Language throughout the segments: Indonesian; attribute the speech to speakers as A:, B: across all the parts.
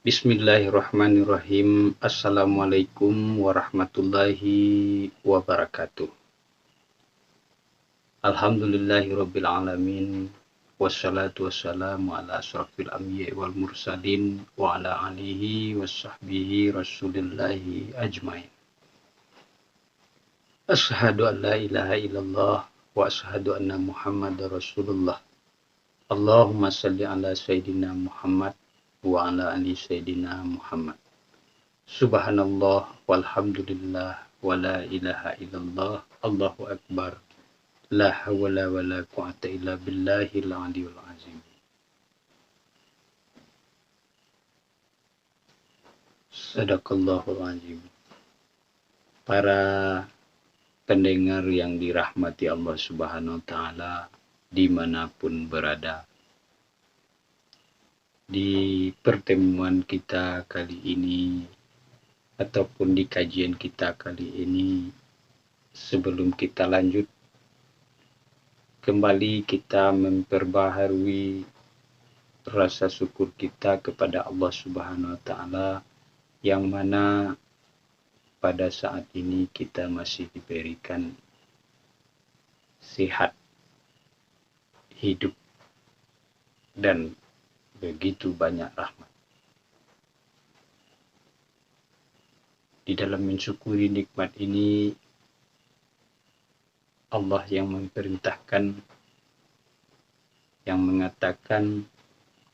A: Bismillahirrahmanirrahim. Assalamualaikum warahmatullahi wabarakatuh. Alhamdulillahirabbil alamin. Wassalatu wassalamu ala asrofil anbiya'i wal mursalin wa ala alihi washabbihi rasulillahi ajmain. Asyhadu an la ilaha illallah wa asyhadu anna Muhammadar Rasulullah. Allahumma salli ala sayyidina Muhammad wa ala ali sayyidina Muhammad. Subhanallah walhamdulillah wa la ilaha illallah Allahu akbar. La hawla wa la quwata illa billahil aliyul azim. Sadaqallahul azim. Para pendengar yang dirahmati Allah Subhanahu wa taala dimanapun berada. Di pertemuan kita kali ini ataupun di kajian kita kali ini, sebelum kita lanjut, kembali kita memperbaharui rasa syukur kita kepada Allah Subhanahu wa taala yang mana pada saat ini kita masih diberikan sehat, hidup, dan begitu banyak rahmat. Di dalam mensyukuri nikmat ini, Allah yang memerintahkan, yang mengatakan,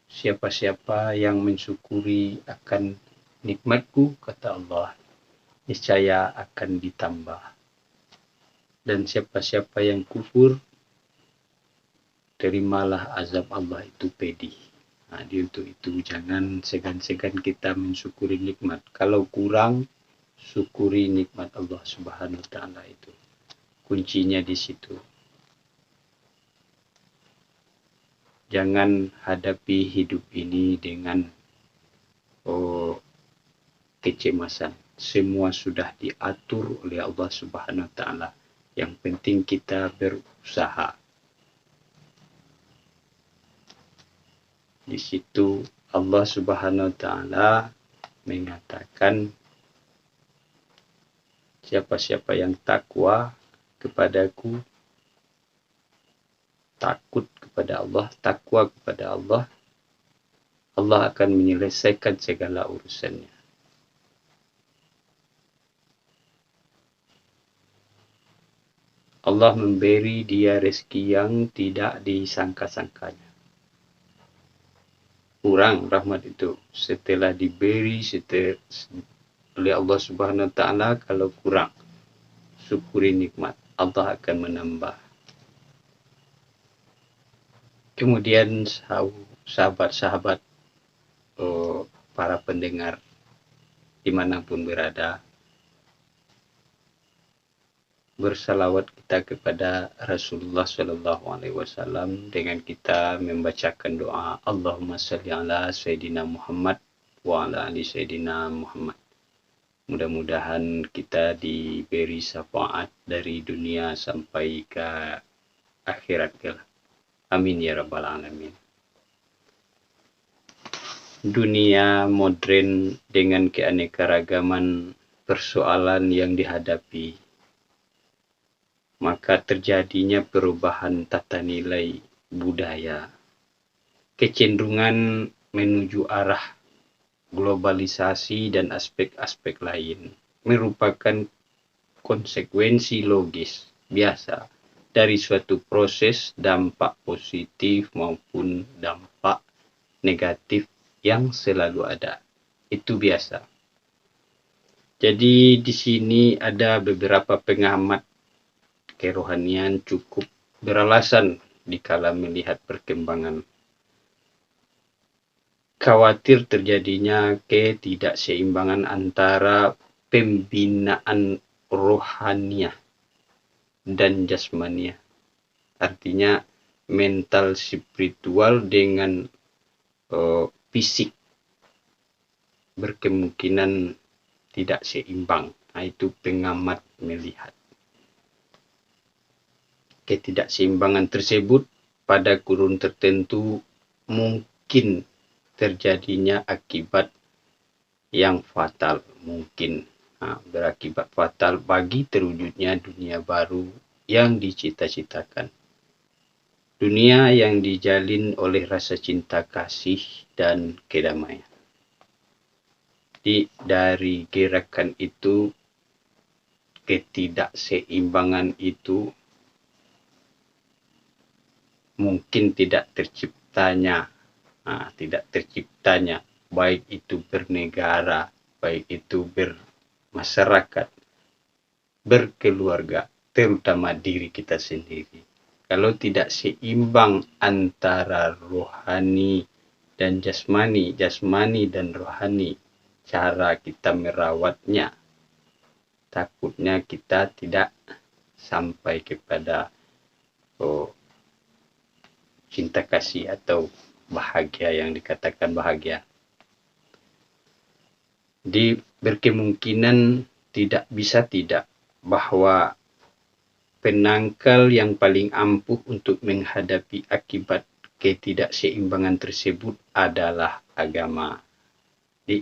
A: siapa-siapa yang mensyukuri akan nikmatku, kata Allah, niscaya akan ditambah. Dan siapa-siapa yang kufur, terimalah azab Allah itu pedih. Nah, untuk itu jangan segan-segan kita mensyukuri nikmat. Kalau kurang, syukuri nikmat Allah Subhanahu wa taala itu. Kuncinya di situ. Jangan hadapi hidup ini dengan kecemasan. Semua sudah diatur oleh Allah Subhanahu wa taala. Yang penting kita berusaha. Di situ Allah Subhanahu wa taala mengatakan, siapa-siapa yang takwa kepadaku, takut kepada Allah, takwa kepada Allah, Allah akan menyelesaikan segala urusannya. Allah memberi dia rezeki yang tidak disangka-sangkanya. Kurang rahmat itu setelah diberi oleh Allah Subhanahu wa taala, kalau kurang, syukuri nikmat, Allah akan menambah. Kemudian sahabat-sahabat, para pendengar dimanapun berada, bersalawat kita kepada Rasulullah Shallallahu Alaihi Wasallam dengan kita membacakan doa Allahumma salli ala Sayyidina Muhammad wa ala ali Sayyidina Muhammad. Mudah-mudahan kita diberi syafaat dari dunia sampai ke akhirat kelak. Amin ya rabbal alamin. Dunia modern dengan keanekaragaman persoalan yang dihadapi, maka terjadinya perubahan tata nilai budaya, kecenderungan menuju arah globalisasi dan aspek-aspek lain merupakan konsekuensi logis biasa dari suatu proses dampak positif maupun dampak negatif yang selalu ada. Itu biasa. Jadi di sini ada beberapa pengamat kerohanian cukup beralasan dikala melihat perkembangan. Khawatir terjadinya ketidakseimbangan antara pembinaan rohaniah dan jasmaniah. Artinya mental spiritual dengan fisik berkemungkinan tidak seimbang. Nah, itu pengamat melihat. Ketidakseimbangan tersebut pada kurun tertentu mungkin terjadinya akibat yang fatal mungkin berakibat fatal bagi terwujudnya dunia baru yang dicita-citakan. Dunia yang dijalin oleh rasa cinta kasih dan kedamaian. Dari gerakan itu, ketidakseimbangan itu mungkin tidak terciptanya, baik itu bernegara, baik itu bermasyarakat, berkeluarga, terutama diri kita sendiri. Kalau tidak seimbang antara rohani dan jasmani, jasmani dan rohani, cara kita merawatnya, takutnya kita tidak sampai kepada cinta kasih atau bahagia yang dikatakan bahagia. Berkemungkinan tidak bahwa penangkal yang paling ampuh untuk menghadapi akibat ketidakseimbangan tersebut adalah agama.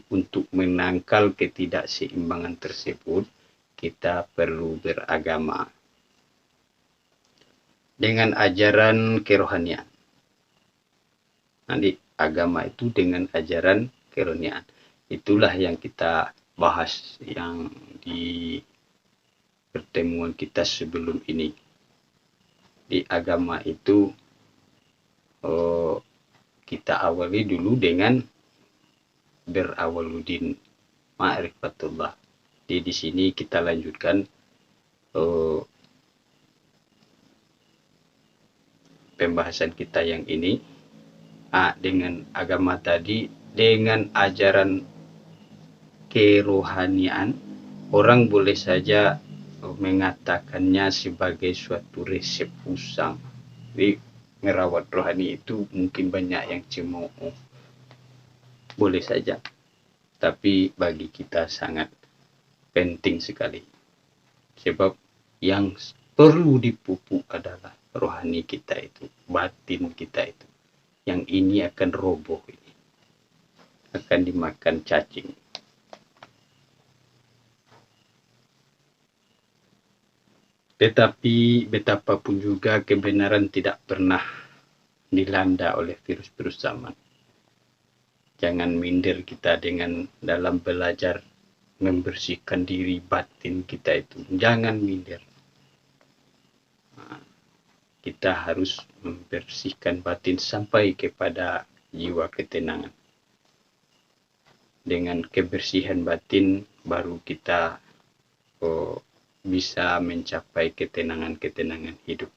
A: Untuk menangkal ketidakseimbangan tersebut, kita perlu beragama dengan ajaran kerohanian. Nanti agama itu dengan ajaran kerohanian. Itulah yang kita bahas yang di pertemuan kita sebelum ini. Di agama itu kita awali dulu dengan berawaludin ma'rifatullah. Di sini kita lanjutkan pembahasan kita yang ini dengan agama tadi, dengan ajaran kerohanian, orang boleh saja mengatakannya sebagai suatu resep usang. Jadi merawat rohani itu mungkin banyak yang cemooh, boleh saja, tapi bagi kita sangat penting sekali, sebab yang perlu dipupuk adalah rohani kita itu, batin kita itu. Yang ini akan roboh, ini akan dimakan cacing. Tetapi betapapun juga kebenaran tidak pernah dilanda oleh virus-virus zaman. Jangan minder kita dengan dalam belajar membersihkan diri batin kita itu. Jangan minder. Kita harus membersihkan batin sampai kepada jiwa ketenangan. Dengan kebersihan batin baru kita bisa mencapai ketenangan-ketenangan hidup.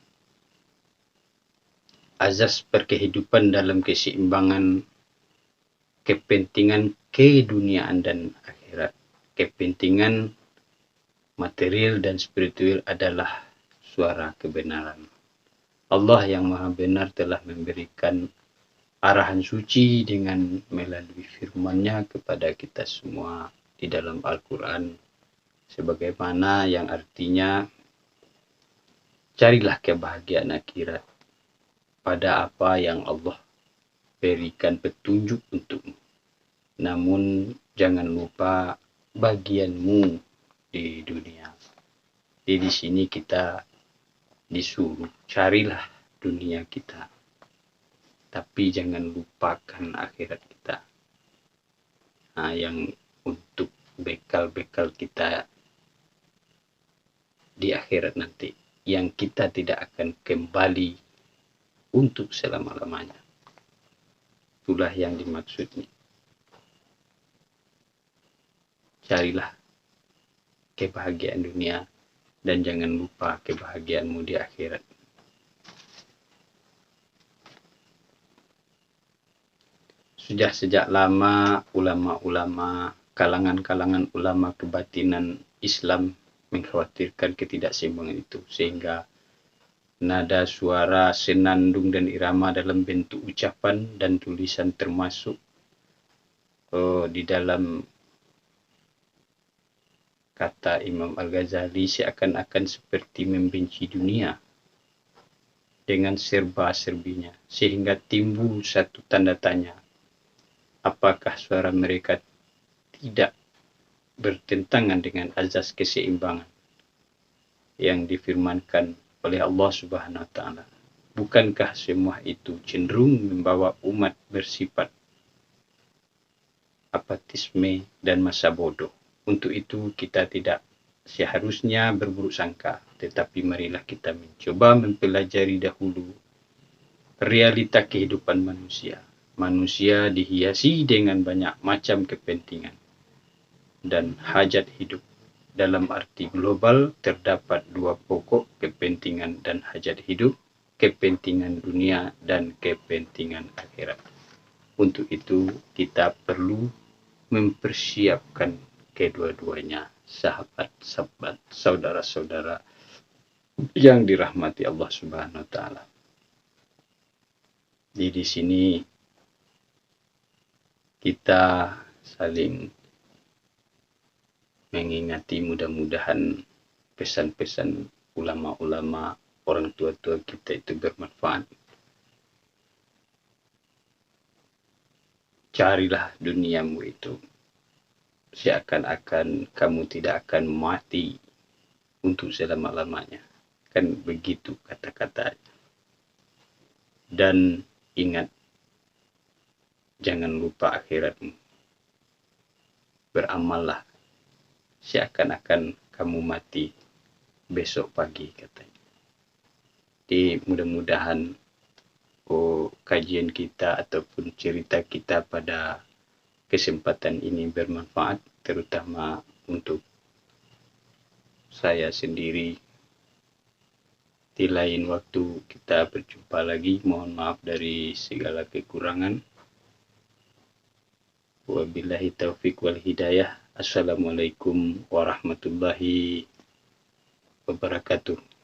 A: Azas perkehidupan dalam keseimbangan kepentingan keduniaan dan akhirat. Kepentingan material dan spiritual adalah suara kebenaran. Allah yang Maha Benar telah memberikan arahan suci dengan melalui firman-Nya kepada kita semua di dalam Al-Quran, sebagaimana yang artinya, carilah kebahagiaan akhirat pada apa yang Allah berikan petunjuk untukmu. Namun jangan lupa bagianmu di dunia. Di sini kita disuruh carilah dunia kita, tapi jangan lupakan akhirat kita. Yang untuk bekal-bekal kita di akhirat nanti, yang kita tidak akan kembali untuk selama-lamanya. Itulah yang dimaksud ini. Carilah kebahagiaan dunia dan jangan lupa kebahagiaanmu di akhirat. Sudah sejak lama ulama-ulama, kalangan-kalangan ulama kebatinan Islam mengkhawatirkan ketidakseimbangan itu, sehingga nada suara, senandung dan irama dalam bentuk ucapan dan tulisan termasuk di dalam kata Imam Al-Ghazali seakan-akan seperti membenci dunia dengan serba-serbinya, sehingga timbul satu tanda tanya, apakah suara mereka tidak bertentangan dengan azas keseimbangan yang difirmankan oleh Allah Subhanahu wa taala. Bukankah semua itu cenderung membawa umat bersifat apatisme dan masa bodoh? Untuk itu kita tidak seharusnya berburuk sangka, tetapi marilah kita mencoba mempelajari dahulu realita kehidupan manusia. Manusia dihiasi dengan banyak macam kepentingan dan hajat hidup. Dalam arti global terdapat dua pokok kepentingan dan hajat hidup, kepentingan dunia dan kepentingan akhirat. Untuk itu kita perlu mempersiapkan kedua-duanya, sahabat-sahabat, saudara-saudara yang dirahmati Allah Subhanahu wa taala. Di sini kita saling mengingati, mudah-mudahan pesan-pesan ulama-ulama, orang tua-tua kita itu bermanfaat. Carilah duniamu itu seakan-akan kamu tidak akan mati untuk selama-lamanya. Kan begitu kata-kata. Dan ingat, jangan lupa akhiratmu. Beramallah seakan-akan kamu mati besok pagi, katanya. Jadi mudah-mudahan kajian kita ataupun cerita kita pada kesempatan ini bermanfaat, terutama untuk saya sendiri. Di lain waktu kita berjumpa lagi. Mohon maaf dari segala kekurangan. Wabillahi taufiq wal hidayah. Assalamualaikum warahmatullahi wabarakatuh.